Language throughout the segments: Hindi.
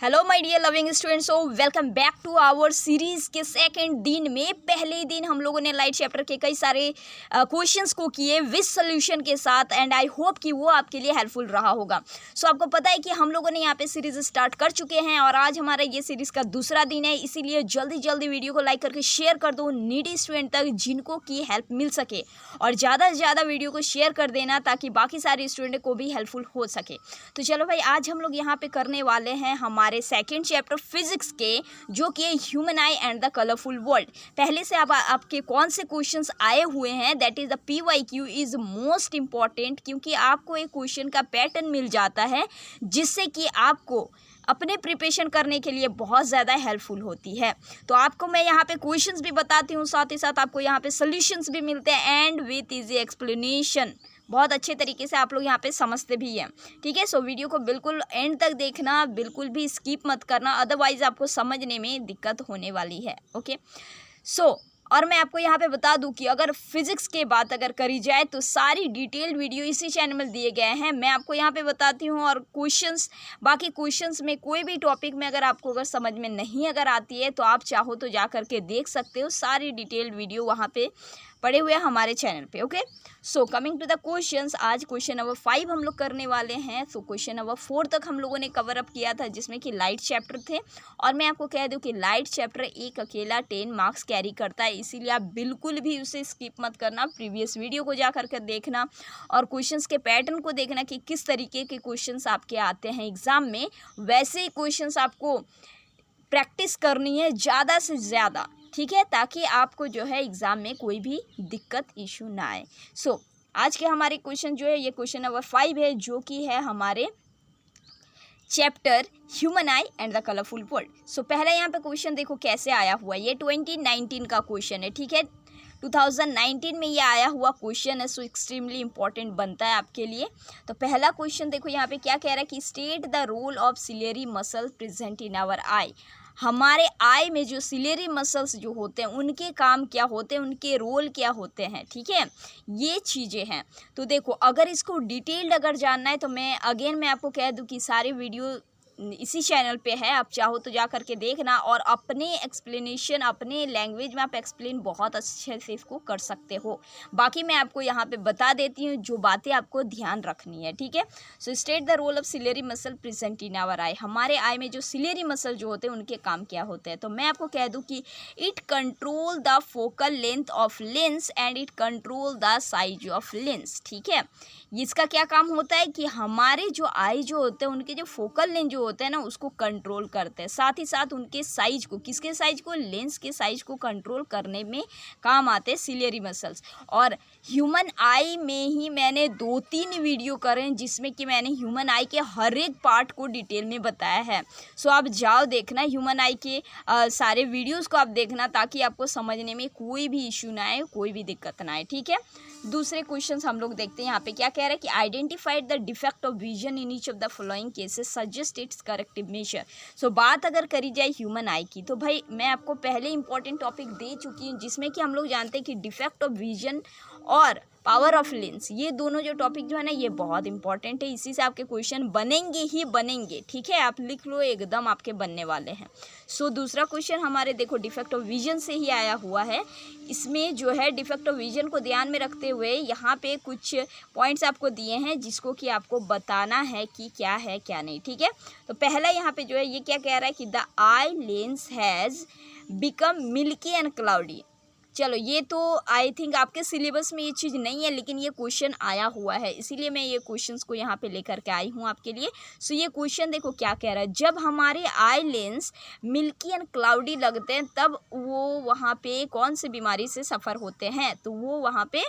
Hello my dear loving students, so welcome back to our series के सेकंड दिन में। पहले दिन हम लोगों ने लाइट चैप्टर के कई सारे क्वेश्चंस को किए विद सॉल्यूशन के साथ एंड आई होप कि वो आपके लिए हेल्पफुल रहा होगा। सो आपको पता है कि हम लोगों ने यहाँ पे सीरीज़ स्टार्ट कर चुके हैं और आज हमारा ये सीरीज़ का दूसरा दिन है, इसीलिए जल्दी जल्दी वीडियो को लाइक करके शेयर कर दो नीडी स्टूडेंट तक जिनको की हेल्प मिल सके, और ज़्यादा से ज़्यादा वीडियो को शेयर कर देना ताकि बाकी सारे स्टूडेंट को भी हेल्पफुल हो सके। तो चलो भाई, आज हम लोग यहाँ पे करने वाले हैं हमारे सेकेंड चैप्टर फिजिक्स के, जो कि human eye and the colourful world. पहले से अब आपके कौन से क्वेश्चंस आए हुए हैं, that is the PYQ is most important, क्योंकि आपको एक क्वेश्चन का पैटर्न मिल जाता है जिससे कि आपको अपने प्रिपरेशन करने के लिए बहुत ज़्यादा हेल्पफुल होती है। तो आपको मैं यहाँ पे क्वेश्चंस भी बताती हूँ, साथ ही साथ आपको यहाँ पे सॉल्यूशंस भी मिलते हैं एंड विथ इजी एक्सप्लेनेशन। बहुत अच्छे तरीके से आप लोग यहाँ पे समझते भी हैं, ठीक है। सो वीडियो को बिल्कुल एंड तक देखना, बिल्कुल भी स्किप मत करना, अदरवाइज आपको समझने में दिक्कत होने वाली है। ओके, सो और मैं आपको यहाँ पे बता दूं कि अगर फिजिक्स के बात अगर करी जाए तो सारी डिटेल्ड वीडियो इसी चैनल में दिए गए हैं। मैं आपको यहाँ पे बताती हूँ, और बाकी क्वेश्चंस में कोई भी टॉपिक में अगर आपको अगर समझ में नहीं अगर आती है तो आप चाहो तो जा करके देख सकते हो, सारी डिटेल्ड वीडियो वहाँ पे पड़े हुए हैं हमारे चैनल पे। Okay, so coming to the questions, आज क्वेश्चन नंबर 5 हम लोग करने वाले हैं। सो क्वेश्चन नंबर 4 तक हम लोगों ने कवर अप किया था, जिसमें कि लाइट चैप्टर थे। और मैं आपको कह दूं कि लाइट चैप्टर एक अकेला 10 मार्क्स कैरी करता है, इसीलिए आप बिल्कुल भी उसे स्किप मत करना। प्रीवियस वीडियो को जा करके देखना और क्वेश्चंस के पैटर्न को देखना कि किस तरीके के क्वेश्चंस आपके आते हैं एग्जाम में। वैसे ही क्वेश्चंस आपको प्रैक्टिस करनी है ज़्यादा से ज़्यादा, ठीक है, ताकि आपको जो है एग्ज़ाम में कोई भी दिक्कत इशू ना आए। सो आज के हमारे क्वेश्चन जो है, ये क्वेश्चन नंबर 5 है, जो कि है हमारे chapter human eye and the colourful world. So पहला यहाँ पे क्वेश्चन देखो कैसे आया हुआ है। ये 2019 का क्वेश्चन है, ठीक है, 2019 में ये आया हुआ क्वेश्चन है। सो एक्सट्रीमली इंपॉर्टेंट बनता है आपके लिए। तो पहला क्वेश्चन देखो यहाँ पे क्या कह रहा है कि state the role of ciliary muscle present in our eye. हमारे आई में जो सिलेरी मसल्स जो होते हैं उनके काम क्या होते हैं, उनके रोल क्या होते हैं, ठीक है, ये चीज़ें हैं। तो देखो, अगर इसको डिटेल्ड अगर जानना है तो मैं आपको कह दूं कि सारी वीडियो इसी चैनल पे है, आप चाहो तो जा करके देखना और अपने एक्सप्लेनेशन अपने लैंग्वेज में आप एक्सप्लेन बहुत अच्छे से इसको कर सकते हो। बाकी मैं आपको यहाँ पे बता देती हूँ जो बातें आपको ध्यान रखनी है, ठीक है। So state the role of ciliary muscle present in our eye. हमारे आई में जो सिलेरी मसल जो होते हैं उनके काम क्या होते हैं। तो मैं आपको कह दूँ कि it control the focal length of lens and it control the size of lens, ठीक है। इसका क्या काम होता है कि हमारे जो आई जो होते हैं उनके जो फोकल लेंथ जो होते हैं ना उसको कंट्रोल करते हैं, साथ ही साथ उनके साइज को, किसके साइज को, लेंस के साइज को कंट्रोल करने में काम आते हैं सिलियरी मसल्स। और ह्यूमन आई में ही मैंने 2-3 वीडियो करे हैं जिसमें कि मैंने ह्यूमन आई के हर एक पार्ट को डिटेल में बताया है। सो आप जाओ देखना ह्यूमन आई के सारे वीडियोज़ को आप देखना, ताकि आपको समझने में कोई भी इशू ना आए, कोई भी दिक्कत ना आए, ठीक है। दूसरे क्वेश्चंस हम लोग देखते हैं। यहाँ पे क्या कह रहा है कि identified the defect of vision in each of the following cases, suggest its corrective measure. So बात अगर करी जाए ह्यूमन आई की, तो भाई मैं आपको पहले इंपॉर्टेंट टॉपिक दे चुकी हूँ, जिसमें कि हम लोग जानते हैं कि डिफेक्ट ऑफ विजन और पावर ऑफ लेंस, ये दोनों जो टॉपिक जो है ना ये बहुत इंपॉर्टेंट है, इसी से आपके क्वेश्चन बनेंगे ही बनेंगे, ठीक है, आप लिख लो, एकदम आपके बनने वाले हैं। सो दूसरा क्वेश्चन हमारे देखो डिफेक्ट ऑफ विजन से ही आया हुआ है। इसमें जो है डिफेक्ट ऑफ विजन को ध्यान में रखते हुए यहाँ पे कुछ पॉइंट्स आपको दिए हैं जिसको कि आपको बताना है कि क्या है क्या नहीं, ठीक है। तो पहला यहाँ पे जो है ये क्या कह रहा है कि the eye lens has become milky and cloudy. चलो, ये तो आई थिंक आपके सिलेबस में ये चीज़ नहीं है, लेकिन ये क्वेश्चन आया हुआ है, इसीलिए मैं ये क्वेश्चंस को यहाँ पे लेकर के आई हूँ आपके लिए। सो ये क्वेश्चन देखो क्या कह रहा है, जब हमारे eye lens milky and cloudy लगते हैं तब वो वहाँ पे कौन सी बीमारी से सफ़र होते हैं, तो वो वहाँ पे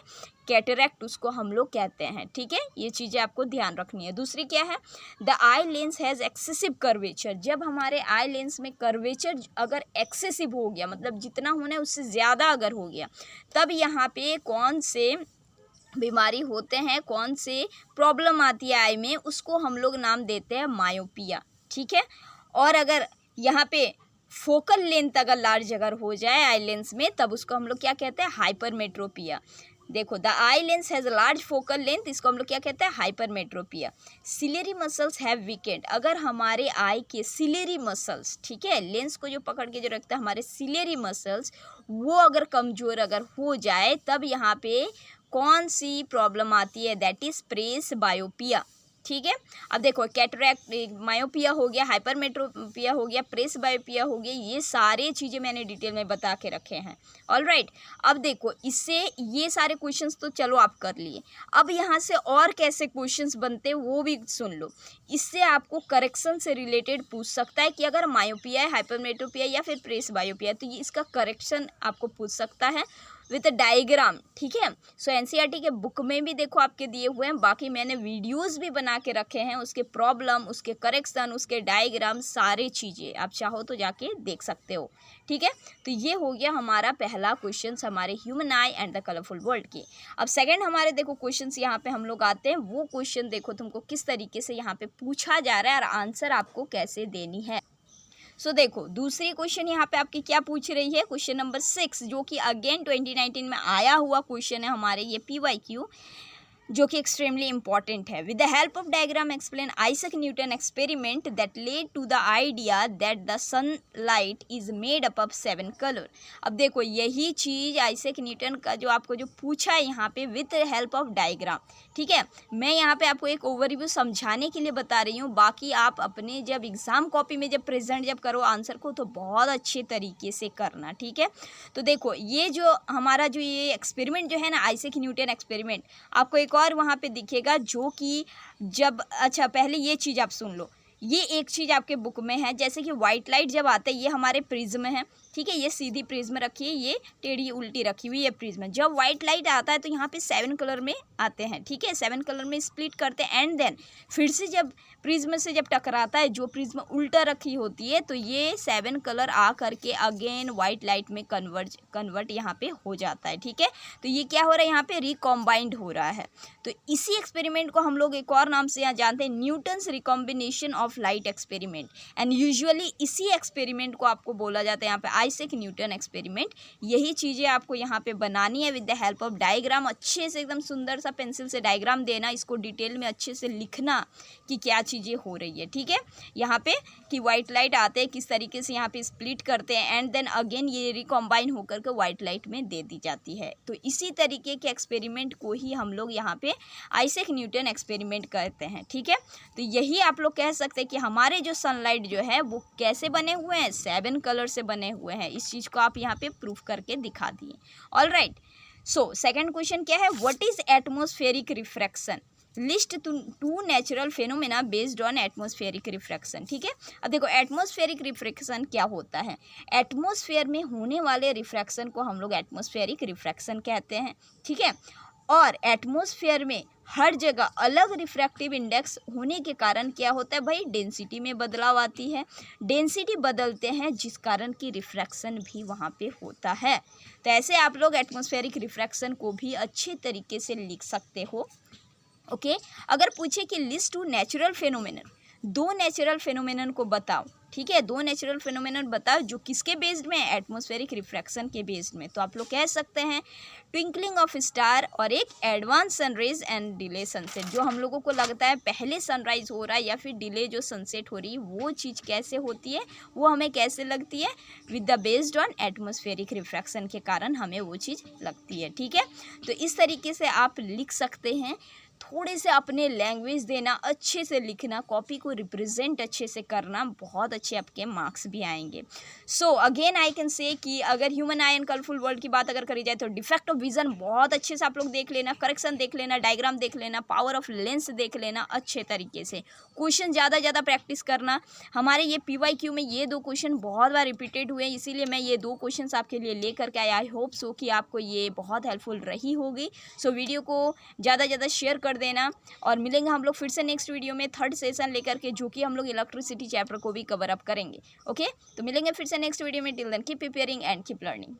कैटरैक्ट उसको हम लोग कहते हैं, ठीक है। ये चीज़ें आपको ध्यान रखनी है। दूसरी क्या है, the eye lens has excessive curvature. जब हमारे आई लेंस में कर्वेचर अगर एक्सेसिव हो गया, मतलब जितना होना है उससे ज़्यादा अगर हो गया, तब यहाँ पे कौन से बीमारी होते हैं, कौन से प्रॉब्लम आती है आई में, उसको हम लोग नाम देते हैं मायोपिया, ठीक है। और अगर यहाँ पे फोकल लेंथ अगर लार्ज अगर हो जाए आई लेंस में, तब उसको हम लोग क्या कहते हैं, हाइपरमेट्रोपिया। देखो the eye lens has large focal length, इसको हम लोग क्या कहते हैं, hypermetropia. Ciliary muscles have weakened, अगर हमारे आई के सिलेरी मसल्स, ठीक है, लेंस को जो पकड़ के जो रखता है हमारे सिलेरी मसल्स, वो अगर कमज़ोर अगर हो जाए तब यहाँ पे कौन सी प्रॉब्लम आती है, दैट इज़ प्रेस बायोपिया। ठीक है, अब देखो कैटरैक्ट मायोपिया हो गया, हाइपरमेट्रोपिया हो गया, प्रेस बायोपिया हो गया, ये सारे चीज़ें मैंने डिटेल में बता के रखे हैं। ऑलराइट, अब देखो इससे ये सारे क्वेश्चंस तो चलो आप कर लिए, अब यहाँ से और कैसे क्वेश्चंस बनते हैं वो भी सुन लो। इससे आपको करेक्शन से रिलेटेड पूछ सकता है कि अगर मायोपिया है, हाइपरमेट्रोपिया या फिर प्रेस बायोपिया, तो ये इसका करेक्शन आपको पूछ सकता है विथ डायग्राम। ठीक है, सो एनसीईआरटी के बुक में भी देखो आपके दिए हुए हैं, बाकी मैंने वीडियोस भी बना के रखे हैं, उसके प्रॉब्लम, उसके करेक्शन, उसके डायग्राम, सारे चीज़ें आप चाहो तो जाके देख सकते हो। ठीक है, तो ये हो गया हमारा पहला क्वेश्चन हमारे human eye and the colourful world के। अब सेकंड हमारे देखो क्वेश्चंस यहाँ पे हम लोग आते हैं, वो क्वेश्चन देखो तुमको किस तरीके से यहाँ पे पूछा जा रहा है और आंसर आपको कैसे देनी है। सो देखो दूसरी क्वेश्चन यहाँ पे आपकी क्या पूछ रही है, क्वेश्चन नंबर 6, जो कि अगेन 2019 में आया हुआ क्वेश्चन है हमारे ये PYQ, जो कि एक्सट्रीमली इंपॉर्टेंट है। With the help of diagram explain Isaac Newton experiment that led to the idea that the sunlight is made up of 7 colour. अब देखो यही चीज़ आइजैक न्यूटन का जो आपको जो पूछा है यहाँ पे विद हेल्प ऑफ डायग्राम। ठीक है, मैं यहाँ पे आपको एक ओवरव्यू समझाने के लिए बता रही हूँ, बाकी आप अपने जब एग्ज़ाम कॉपी में जब प्रेजेंट जब करो आंसर को तो बहुत अच्छे तरीके से करना। ठीक है, तो देखो ये जो हमारा जो ये एक्सपेरिमेंट जो है ना, आइजैक न्यूटन एक्सपेरिमेंट, आपको एक और वहाँ पे दिखेगा जो कि जब, अच्छा पहले ये चीज़ आप सुन लो, ये एक चीज़ आपके बुक में है, जैसे कि वाइट लाइट जब आता है, ये हमारे प्रिज्म है। ठीक है, ये सीधी प्रिज्म रखी है, ये टेढ़ी उल्टी रखी हुई है प्रिज्म। जब वाइट लाइट आता है तो यहाँ पे 7 कलर में आते हैं। ठीक है, 7 कलर में स्प्लिट करते हैं एंड देन फिर से जब प्रिज्म से जब टकराता है, जो प्रिज्म उल्टा रखी होती है, तो ये 7 कलर आ करके अगेन वाइट लाइट में कन्वर्ट यहाँ पे हो जाता है। ठीक है, तो ये क्या हो रहा है, यहाँ पे रिकॉम्बाइंड हो रहा है। तो इसी एक्सपेरिमेंट को हम लोग एक और नाम से यहाँ जानते हैं, Newton's recombination of light experiment. And usually इसी एक्सपेरिमेंट को आपको बोला जाता है यहाँ पे आइजैक न्यूटन एक्सपेरिमेंट। यही चीज़ें आपको यहाँ पे बनानी है with the help of diagram. अच्छे से एकदम सुंदर सा पेंसिल से डायग्राम देना, इसको डिटेल में अच्छे से लिखना कि क्या चीज़ें हो रही है। ठीक है, यहाँ पे कि वाइट लाइट आते हैं किस तरीके से यहाँ पे स्प्लिट करते हैं एंड देन अगेन ये रिकॉम्बाइन होकर के वाइट लाइट में दे दी जाती है। तो इसी तरीके के एक्सपेरिमेंट को ही हम लोग यहाँ पे आइजैक न्यूटन एक्सपेरिमेंट कहते हैं। ठीक है, तो यही आप लोग कह सकते हैं कि हमारे जो सनलाइट जो है वो कैसे बने हुए हैं, 7 कलर से बने हुए हैं। इस चीज़ को आप यहाँ पे प्रूफ करके दिखा दिए। ऑलराइट, सो सेकंड क्वेश्चन क्या है, what is atmospheric refraction, list two natural phenomena based on atmospheric refraction. ठीक है, अब देखो एटमॉस्फेरिक रिफ्रैक्शन क्या होता है, एटमॉस्फेयर में होने वाले रिफ्रैक्शन को हम लोग एटमॉस्फेरिक रिफ्रैक्शन कहते हैं। ठीक है, और एटमॉस्फेयर में हर जगह अलग रिफ्रैक्टिव इंडेक्स होने के कारण क्या होता है भाई, डेंसिटी में बदलाव आती है, डेंसिटी बदलते हैं जिस कारण की रिफ्रैक्शन भी वहाँ पे होता है। तो ऐसे आप लोग एटमॉस्फेरिक रिफ्रैक्शन को भी अच्छे तरीके से लिख सकते हो। ओके, अगर पूछे कि list two natural phenomenon, 2 natural phenomenon को बताओ। ठीक है, 2 नेचुरल फेनोमेनन बताओ जो किसके बेस्ड में, एटमॉस्फेरिक रिफ्रैक्शन के बेस्ड में। तो आप लोग कह सकते हैं ट्विंकलिंग ऑफ स्टार और एक advance sunrise and delay sunset. जो हम लोगों को लगता है पहले सनराइज हो रहा है या फिर डिले जो सनसेट हो रही है, वो चीज़ कैसे होती है, वो हमें कैसे लगती है, with the based on atmospheric refraction के कारण हमें वो चीज़ लगती है। ठीक है, तो इस तरीके से आप लिख सकते हैं। थोड़े से अपने लैंग्वेज देना, अच्छे से लिखना, कॉपी को रिप्रेजेंट अच्छे से करना, बहुत अच्छे आपके मार्क्स भी आएंगे। So again I can say कि अगर human eye and colourful world की बात अगर करी जाए तो डिफेक्ट ऑफ विजन बहुत अच्छे से आप लोग देख लेना, करेक्शन देख लेना, डायग्राम देख लेना, पावर ऑफ लेंस देख लेना अच्छे तरीके से। क्वेश्चन ज़्यादा प्रैक्टिस करना। हमारे ये PYQ में ये 2 क्वेश्चन बहुत बार रिपीटेड हुए हैं, इसीलिए मैं ये 2 क्वेश्चन आपके लिए लेकर के आया। आई होप सो कि आपको ये बहुत हेल्पफुल रही होगी। सो वीडियो को ज़्यादा शेयर कर देना और मिलेंगे हम लोग फिर से नेक्स्ट वीडियो में 3rd सेशन लेकर के, जो कि हम लोग इलेक्ट्रिसिटी चैप्टर को भी कवर अप करेंगे। ओके, तो मिलेंगे फिर से नेक्स्ट वीडियो में। Till then keep preparing and keep learning.